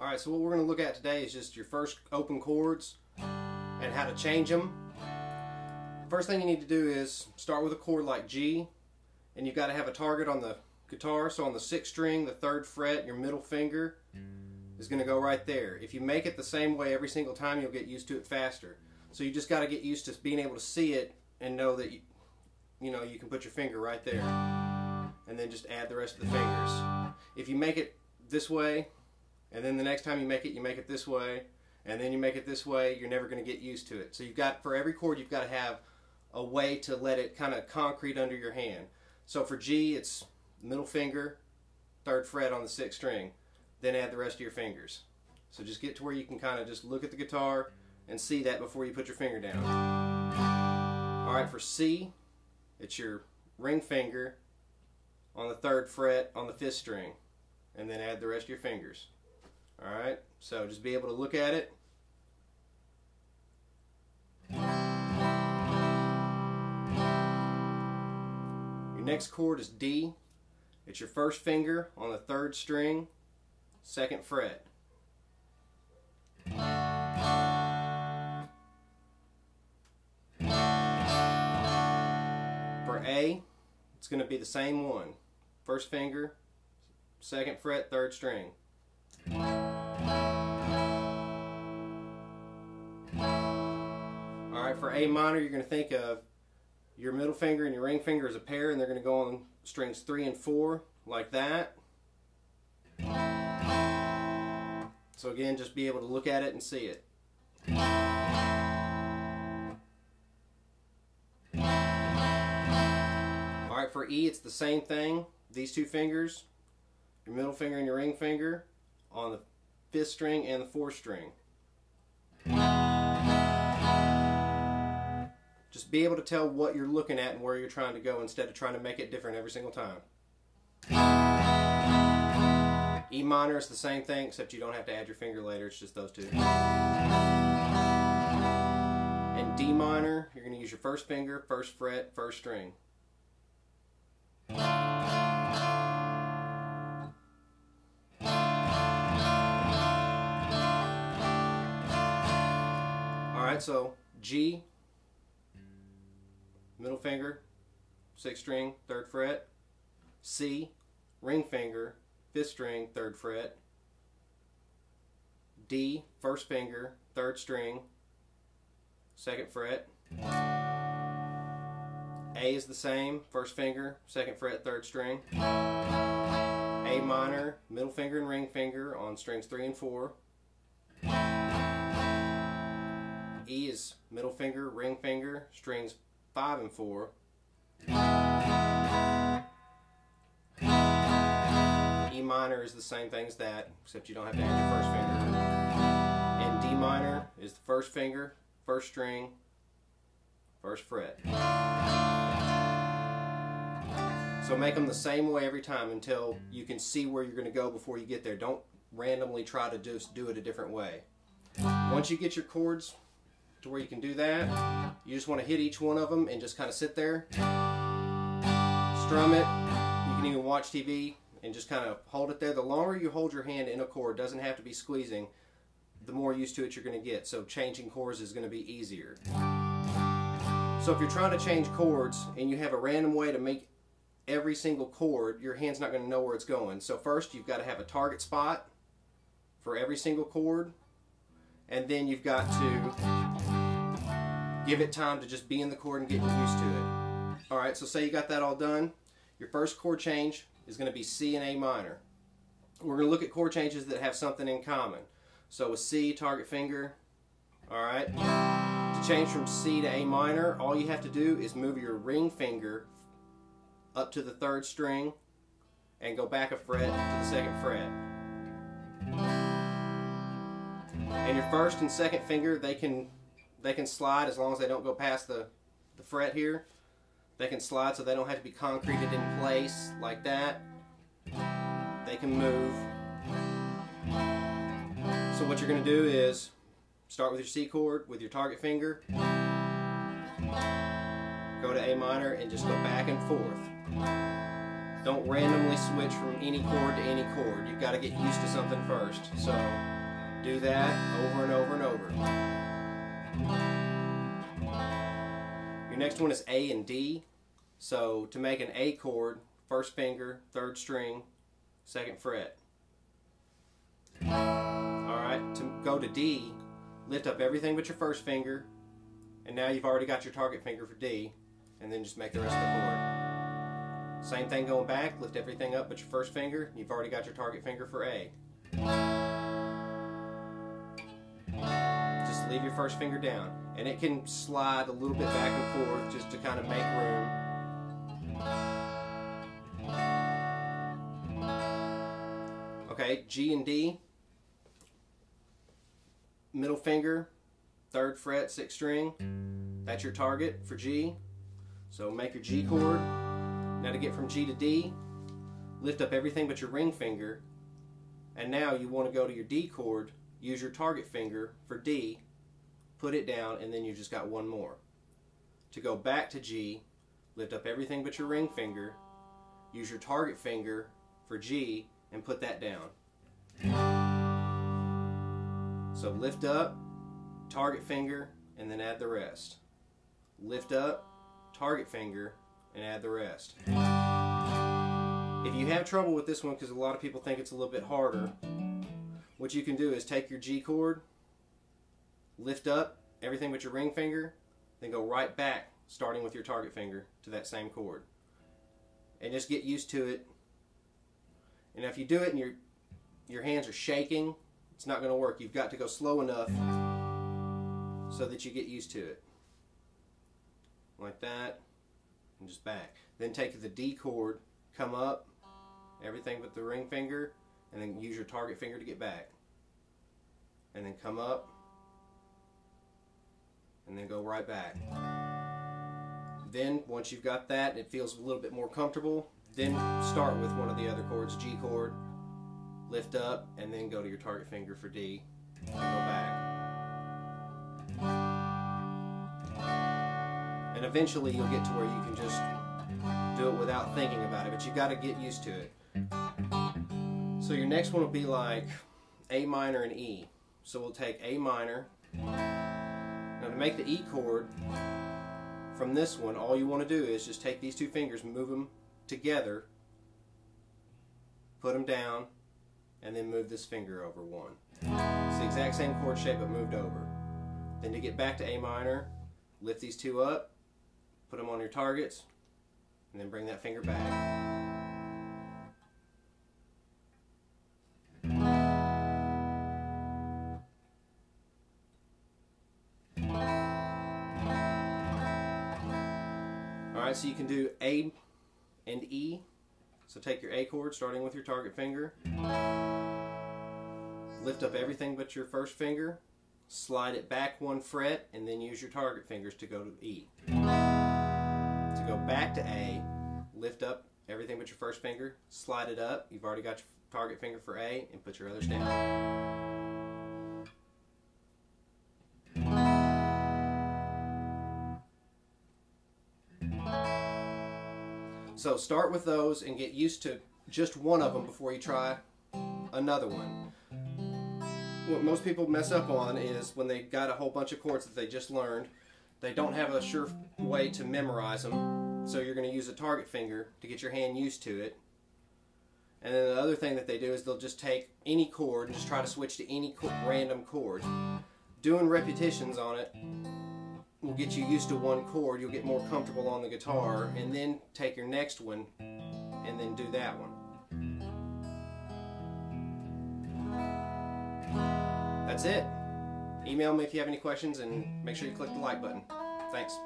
Alright, so what we're going to look at today is just your first open chords and how to change them. First thing you need to do is start with a chord like G, and you've got to have a target on the guitar. So on the 6th string, the 3rd fret, your middle finger is going to go right there. If you make it the same way every single time, you'll get used to it faster. So you just got to get used to being able to see it and know that you can put your finger right there, and then just add the rest of the fingers. If you make it this way, and then the next time you make it this way, and then you make it this way, you're never going to get used to it. So you've got, for every chord, you've got to have a way to let it kind of concrete under your hand. So for G, it's middle finger, 3rd fret on the 6th string, then add the rest of your fingers. So just get to where you can kind of just look at the guitar and see that before you put your finger down. Alright, for C, it's your ring finger on the 3rd fret on the 5th string, and then add the rest of your fingers. Alright, so just be able to look at it. Your next chord is D. It's your 1st finger on the 3rd string, 2nd fret. For A, it's going to be the same one. 1st finger, 2nd fret, 3rd string. Alright, for A minor, you're going to think of your middle finger and your ring finger as a pair, and they're going to go on strings 3 and 4, like that. So again, just be able to look at it and see it. Alright, for E, it's the same thing. These two fingers, your middle finger and your ring finger, on the 5th string and the 4th string. Just be able to tell what you're looking at and where you're trying to go instead of trying to make it different every single time. E minor is the same thing, except you don't have to add your finger later, it's just those two. And D minor, you're going to use your 1st finger, 1st fret, 1st string. Alright, so G, middle finger, 6th string, 3rd fret. C, ring finger, 5th string, 3rd fret. D, 1st finger, 3rd string, 2nd fret. A is the same, 1st finger, 2nd fret, 3rd string. A minor, middle finger and ring finger on strings 3 and 4. E is middle finger, ring finger, strings 5 and 4. E minor is the same thing as that, except you don't have to add your 1st finger. And D minor is the 1st finger, 1st string, 1st fret. So make them the same way every time until you can see where you're going to go before you get there. Don't randomly try to just do it a different way. Once you get your chords to where you can do that, you just want to hit each one of them and just kind of sit there, strum it. You can even watch TV and just kind of hold it there. The longer you hold your hand in a chord, doesn't have to be squeezing, the more used to it you're going to get. So changing chords is going to be easier. So if you're trying to change chords and you have a random way to make every single chord, your hand's not going to know where it's going. So first you've got to have a target spot for every single chord, and then you've got to give it time to just be in the chord and get used to it. Alright, so say you got that all done. Your first chord change is going to be C and A minor. We're going to look at chord changes that have something in common. So with C, target finger. Alright, to change from C to A minor, all you have to do is move your ring finger up to the 3rd string and go back a fret to the 2nd fret. And your 1st and 2nd finger, they can slide as long as they don't go past the fret here. They can slide so they don't have to be concreted in place like that. They can move. So what you're going to do is start with your C chord with your target finger, go to A minor and just go back and forth. Don't randomly switch from any chord to any chord. You've got to get used to something first. So do that over and over and over. Your next one is A and D. So to make an A chord, first finger, third string, second fret. Alright, to go to D, lift up everything but your first finger, and now you've already got your target finger for D, and then just make the rest of the chord. Same thing going back, lift everything up but your first finger, you've already got your target finger for A. Just leave your first finger down, and it can slide a little bit back and forth just to kind of make room. Okay, G and D, middle finger, third fret, 6th string, that's your target for G. So make your G chord. Now to get from G to D, lift up everything but your ring finger, and now you want to go to your D chord, use your target finger for D, put it down, and then you just got one more. To go back to G, lift up everything but your ring finger, use your target finger for G, and put that down. So lift up, target finger, and then add the rest. Lift up, target finger, and add the rest. If you have trouble with this one, because a lot of people think it's a little bit harder, what you can do is take your G chord, lift up everything but your ring finger, then go right back, starting with your target finger, to that same chord. And just get used to it. And if you do it and your hands are shaking, it's not going to work. You've got to go slow enough so that you get used to it. Like that, and just back. Then take the D chord, come up, everything but the ring finger, and then use your target finger to get back. And then come up, and then go right back. Then, once you've got that, it feels a little bit more comfortable, then start with one of the other chords, G chord, lift up, and then go to your target finger for D, and go back. And eventually you'll get to where you can just do it without thinking about it, but you've got to get used to it. So your next one will be like A minor and E. So we'll take A minor. Now to make the E chord, from this one, all you want to do is just take these two fingers, move them together, put them down, and then move this finger over one. It's the exact same chord shape but moved over. Then to get back to A minor, lift these two up, put them on your targets, and then bring that finger back. Alright, so you can do A and E. So take your A chord, starting with your target finger. Lift up everything but your first finger. Slide it back one fret, and then use your target fingers to go to E. To go back to A, lift up everything but your first finger, slide it up. You've already got your target finger for A, and put your others down. So start with those and get used to just one of them before you try another one. What most people mess up on is when they got a whole bunch of chords that they just learned, they don't have a sure way to memorize them, so you're going to use a target finger to get your hand used to it. And then the other thing that they do is they'll just take any chord and just try to switch to any random chord. Doing repetitions on it will get you used to one chord, you'll get more comfortable on the guitar, and then take your next one and then do that one. That's it. Email me if you have any questions, and make sure you click the like button. Thanks.